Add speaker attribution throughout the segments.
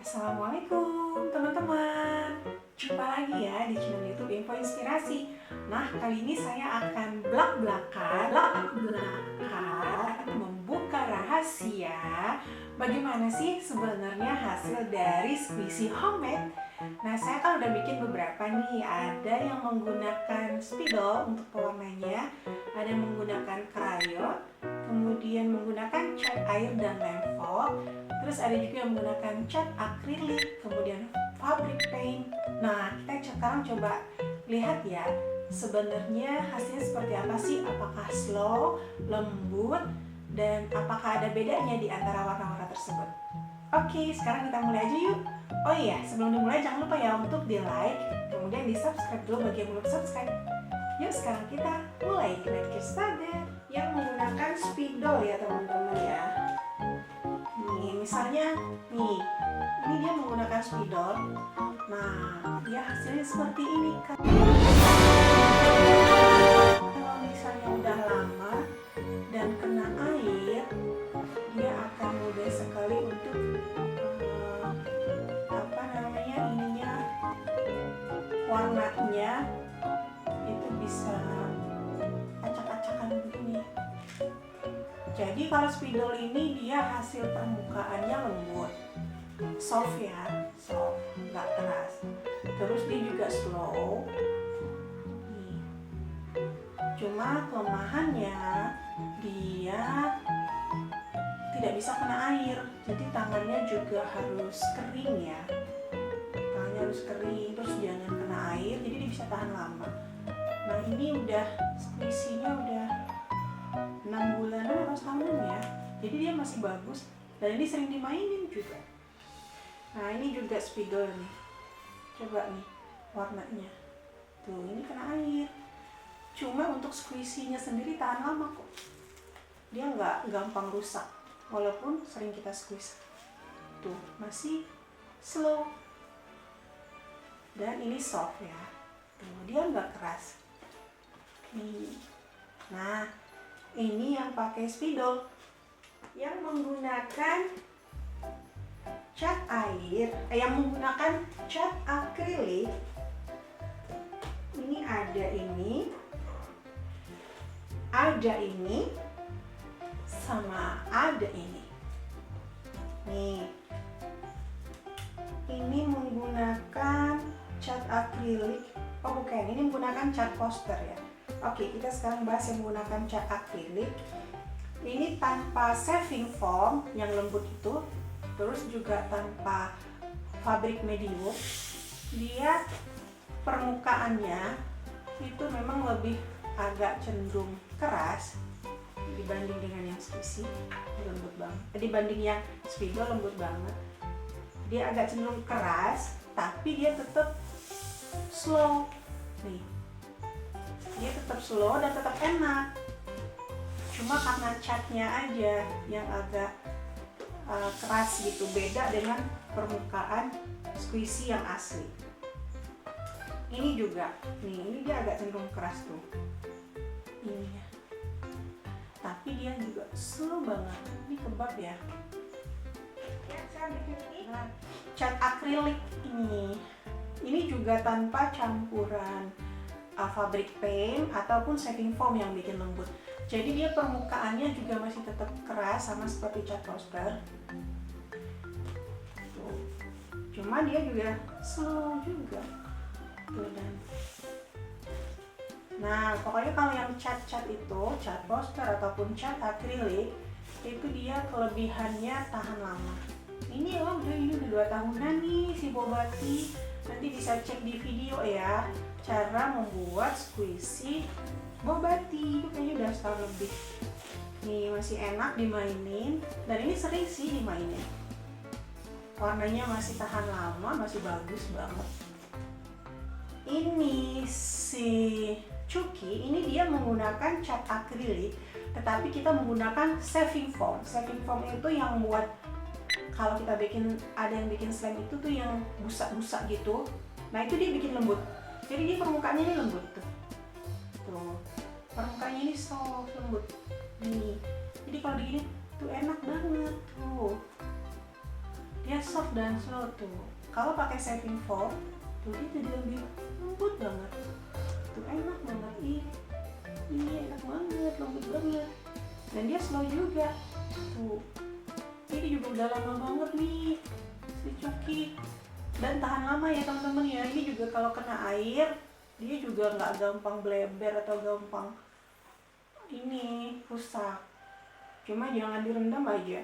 Speaker 1: Assalamualaikum teman-teman. Jumpa lagi ya di channel YouTube Info Inspirasi. Nah, kali ini saya akan blak-blakan membuka rahasia bagaimana sih sebenarnya hasil dari squishy homemade. Nah, saya kan udah bikin beberapa nih. Ada yang menggunakan spidol untuk pewarnanya, ada yang menggunakan krayon, kemudian menggunakan cat air dan lem foam. Terus ada juga yang menggunakan cat akrilik, kemudian fabric paint. Nah, kita sekarang coba lihat ya, sebenarnya hasilnya seperti apa sih? Apakah slow, lembut, dan apakah ada bedanya di antara warna-warna tersebut? Oke, sekarang kita mulai aja yuk. Oh iya, sebelum dimulai jangan lupa ya untuk di like, kemudian di subscribe dulu bagi yang belum subscribe. Yuk sekarang kita mulai, let's get started. Yang menggunakan spidol ya teman-teman ya. Misalnya nih, ini dia menggunakan spidol. Nah, dia hasilnya seperti ini kan. Kalau misalnya udah lama dan kena air, dia akan mudah sekali untuk warnanya itu bisa acak-acakan begini. Jadi kalau spidol ini dia hasil permukaannya lembut, soft ya, soft, nggak keras. Terus dia juga slow. Nih. Cuma kelemahannya dia tidak bisa kena air. Jadi tangannya juga harus kering ya. Tangannya harus kering, terus jangan kena air. Jadi dia bisa tahan lama. Nah ini udah squishy-nya udah 6 bulanan atau setahunan ya, jadi dia masih bagus dan ini sering dimainin juga. Nah ini juga spidol nih, coba nih warnanya tuh, ini kena air, cuma untuk squishy-nya sendiri tahan lama kok, dia nggak gampang rusak walaupun sering kita squeeze. Tuh masih slow dan ini soft ya, tuh dia nggak keras nih. Nah ini yang pakai spidol, yang menggunakan cat air, yang menggunakan cat akrilik. Ini ada ini, sama ada ini. Nih, ini menggunakan cat akrilik. Oh bukan, ini menggunakan cat poster ya. Oke, kita sekarang bahas yang menggunakan cat akrilik. Ini tanpa shaving foam yang lembut itu, terus juga tanpa fabric medium. Dia permukaannya itu memang lebih agak cenderung keras dibanding dengan yang squishy, lembut banget. Dibanding yang spidol lembut banget. Dia agak cenderung keras, tapi dia tetap slow. Nih. Dia tetap slow dan tetap enak, cuma karena catnya aja yang agak keras gitu, beda dengan permukaan squishy yang asli. Ini juga nih, ini dia agak cenderung keras tuh ini ya, tapi dia juga slow banget. Ini kebab ya. Saya bikin ini cat akrilik ini juga tanpa campuran fabric paint ataupun shaving foam yang bikin lembut. Jadi dia permukaannya juga masih tetap keras sama seperti cat poster. Tuh. Cuma dia juga slow juga. Tuh, dan nah pokoknya kalau yang cat-cat itu, cat poster ataupun cat akrilik, itu dia kelebihannya tahan lama. Ini udah 2 tahunan nih si Bobati. Nanti bisa cek di video ya, cara membuat squishy Bobati. Itu kayaknya udah setahun lebih. Nih masih enak dimainin, dan ini sering sih dimainin. Warnanya masih tahan lama, masih bagus banget. Ini si Cuki, ini dia menggunakan cat akrilik, tetapi kita menggunakan shaving foam. Shaving foam itu yang buat kalau kita ada yang bikin slime itu tuh yang busa-busa gitu. Nah itu dia bikin lembut. Jadi dia permukaannya ini lembut tuh. Tuh. Permukaannya ini soft, lembut. Nih. Jadi kalau begini tuh enak banget tuh. dia soft dan slow tuh. Kalau pakai saving foam tuh dia jadi lebih lembut banget tuh, enak banget. Ini enak banget, lembut banget, dan dia slow juga tuh. Ini juga udah lama banget nih si Chucky, dan tahan lama ya teman-teman ya. Ini juga kalau kena air dia juga nggak gampang bleber atau gampang ini rusak, cuma jangan direndam aja.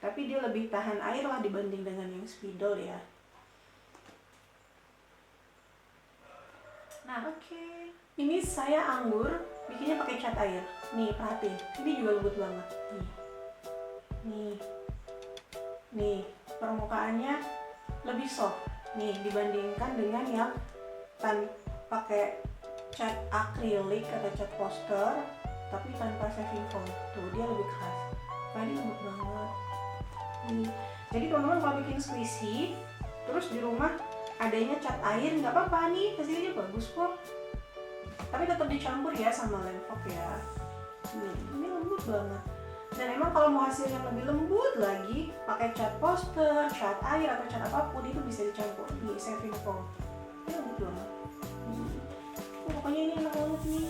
Speaker 1: Tapi dia lebih tahan air lah dibanding dengan yang spidol ya. Nah, ini saya anggur bikinnya pakai cat air. Nih, perhatiin. Ini juga lembut banget. Nih, permukaannya lebih soft. Nih, dibandingkan dengan yang pakai cat akrilik atau cat poster, tapi tanpa saving foam. Tuh, dia lebih keras. Nah, ini lembut banget. Nih, jadi teman-teman kalau bikin squishy, terus di rumah adanya cat air, nggak apa-apa nih, hasilnya bagus kok. Tapi tetap dicampur ya sama lem foam ya. Ini lembut banget. Dan emang kalau mau hasil yang lebih lembut lagi, pakai cat poster, cat air atau cat apapun itu bisa dicampur di saving foam. Ini lembut banget. Pokoknya ini enak banget nih,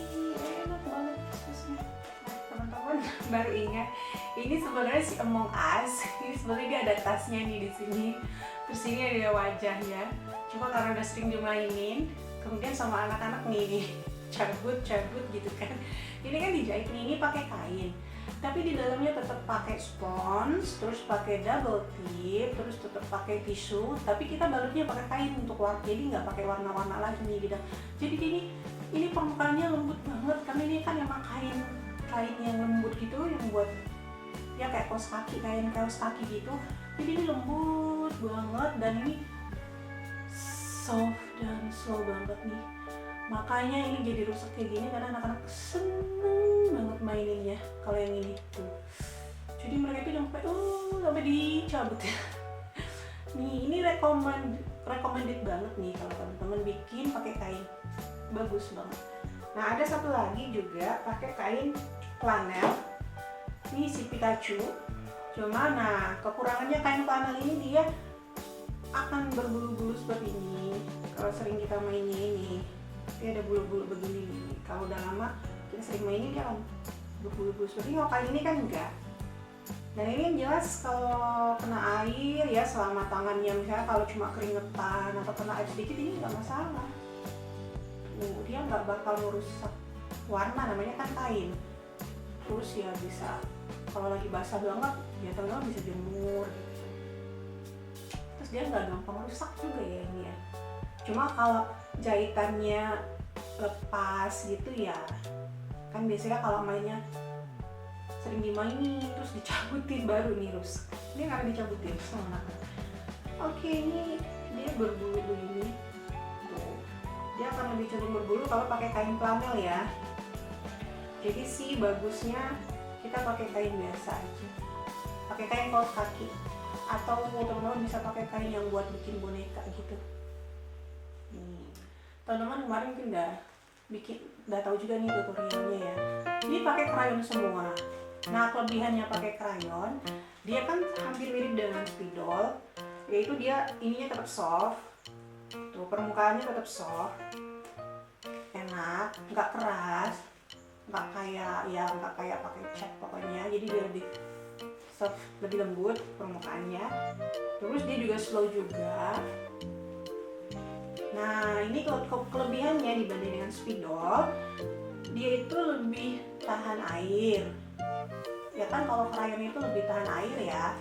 Speaker 1: enak banget squishy. Nah, teman-teman baru ingat, ini sebenarnya si Among Us. Ini sebenarnya dia ada tasnya nih di sini. Terus ini ada wajahnya. Cuma karena udah sering dimainin, kemudian sama anak-anak nih cabut gitu kan. Ini kan dijahit nih, ini pakai kain. Tapi di dalamnya tetap pakai spons, terus pakai double tip, terus tetap pakai tisu. Tapi kita balutnya pakai kain untuk warna, jadi nggak pakai warna-warna lagi nih gitu. Jadi ini permukaannya lembut banget karena ini kan emang kain yang lembut gitu, yang buat ya kayak kaos kaki gitu. Jadi ini lembut banget dan ini soft dan slow banget nih. Makanya ini jadi rusak kayak gini karena anak-anak seneng banget maininnya. Kalau yang ini tuh, jadi mereka itu sampai dicabut ya. Nih, ini recommended banget nih kalau teman-teman bikin pakai kain, bagus banget. Nah, ada satu lagi juga pakai kain flanel. Ini si Pikachu. Cuma nah kekurangannya kain flanel ini dia akan berbulu-bulu seperti ini. Kalau sering kita mainnya ini, dia ada bulu-bulu begini nih. Kalau udah lama kita sering mainin dia kan berbulu-bulu seperti ini. Kalau kali ini kan enggak. Dan ini yang jelas kalau kena air ya, selama tangannya misalnya kalau cuma keringetan atau kena air sedikit ini nggak masalah. Dia nggak bakal merusak warna, namanya kan kain. Terus ya bisa kalau lagi basah banget ya teman-teman bisa jemur gitu. Terus dia nggak gampang rusak juga ya ini ya. Cuma kalau jahitannya lepas gitu ya, kan biasanya kalau mainnya sering dimainin terus dicabutin baru nih rusak. Ini karena dicabutin sama anak. Ini dia berbulu begini. Tuh. Dia akan lebih cenderung berbulu kalau pakai kain flanel ya. Jadi sih bagusnya kita pakai kain biasa aja. Pakai kain kaos kaki atau teman-teman bisa pakai kain yang buat bikin boneka gitu. Teman-teman kemarin mungkin udah tahu juga nih tutorialnya ya. Ini pakai krayon semua. Nah, kelebihannya pakai krayon, dia kan hampir mirip dengan spidol, yaitu dia ininya tetap soft. Tuh, permukaannya tetap soft. Enak, nggak keras, nggak kayak pakai cat pokoknya. Jadi dia lebih soft, lebih lembut permukaannya. Terus dia juga slow juga. Nah, ini kelebihannya dibanding dengan spidol, dia itu lebih tahan air. Ya kan kalau krayon itu lebih tahan air ya.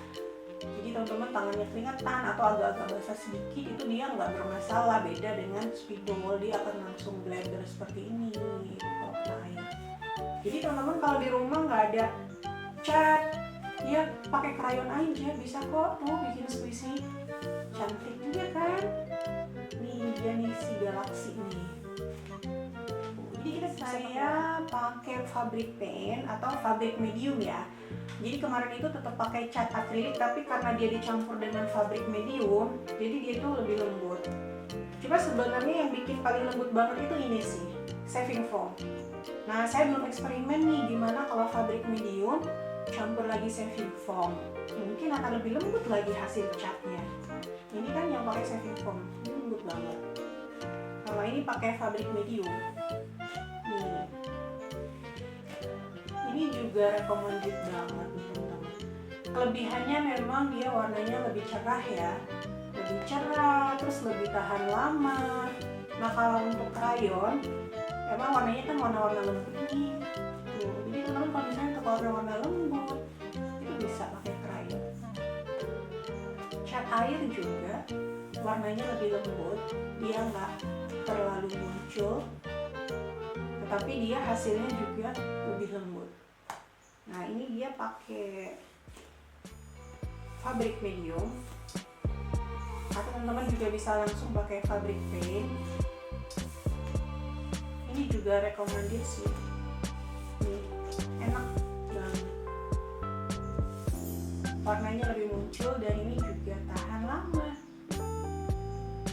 Speaker 1: Jadi teman-teman tangannya keringetan atau agak-agak basah sedikit itu dia nggak bermasalah. Beda dengan spidol, dia akan langsung bleber seperti ini gitu kalau kena air. Jadi teman-teman kalau di rumah nggak ada cat, ya pakai krayon aja bisa kok tuh bikin squishy. Cantik juga kan? Nih dia nih si galaksi nih. Jadi saya pakai fabric paint atau fabric medium ya. Jadi kemarin itu tetap pakai cat akrilik, tapi karena dia dicampur dengan fabric medium, jadi dia itu lebih lembut. Cuma sebenarnya yang bikin paling lembut banget itu ini sih, saving foam. Nah, saya belum eksperimen nih gimana kalau fabric medium campur lagi saving foam, mungkin akan lebih lembut lagi hasil catnya. Ini kan yang pakai saving foam, ini lembut banget. Kalau ini pakai fabric medium, nih. Ini juga recommended banget nih teman-teman. Kelebihannya memang dia warnanya lebih cerah ya, lebih cerah, terus lebih tahan lama. Nah kalau untuk crayon, emang warnanya kan warna-warna lembut nih. Tuh, jadi teman-teman kalau misalnya untuk warna-warna lembut, itu bisa pakai crayon. Cat air juga warnanya lebih lembut, dia nggak terlalu muncul, tetapi dia hasilnya juga lebih lembut. Nah ini dia pakai fabric medium, atau teman-teman juga bisa langsung pakai fabric paint. Ini juga recommended sih, nih, enak banget, warnanya lebih muncul dan ini juga tahan lama.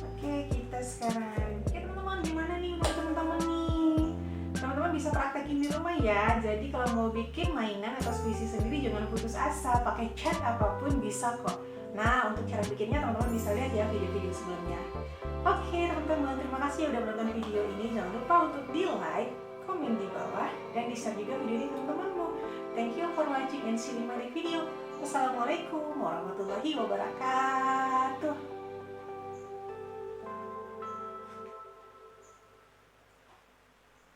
Speaker 1: Oke, kita sekarang, teman-teman gimana nih buat teman-teman nih? Teman-teman bisa praktekin di rumah ya. Jadi kalau mau bikin mainan atau puisi sendiri jangan putus asa, pakai cat apapun bisa kok. Nah untuk cara bikinnya teman-teman bisa lihat ya video-video sebelumnya. Oke teman-teman, terima kasih udah menonton video ini. Jangan lupa untuk di like, komen di bawah, dan di share juga video ini teman-temanmu. Thank you for watching and see you in my next video. Wassalamualaikum warahmatullahi wabarakatuh.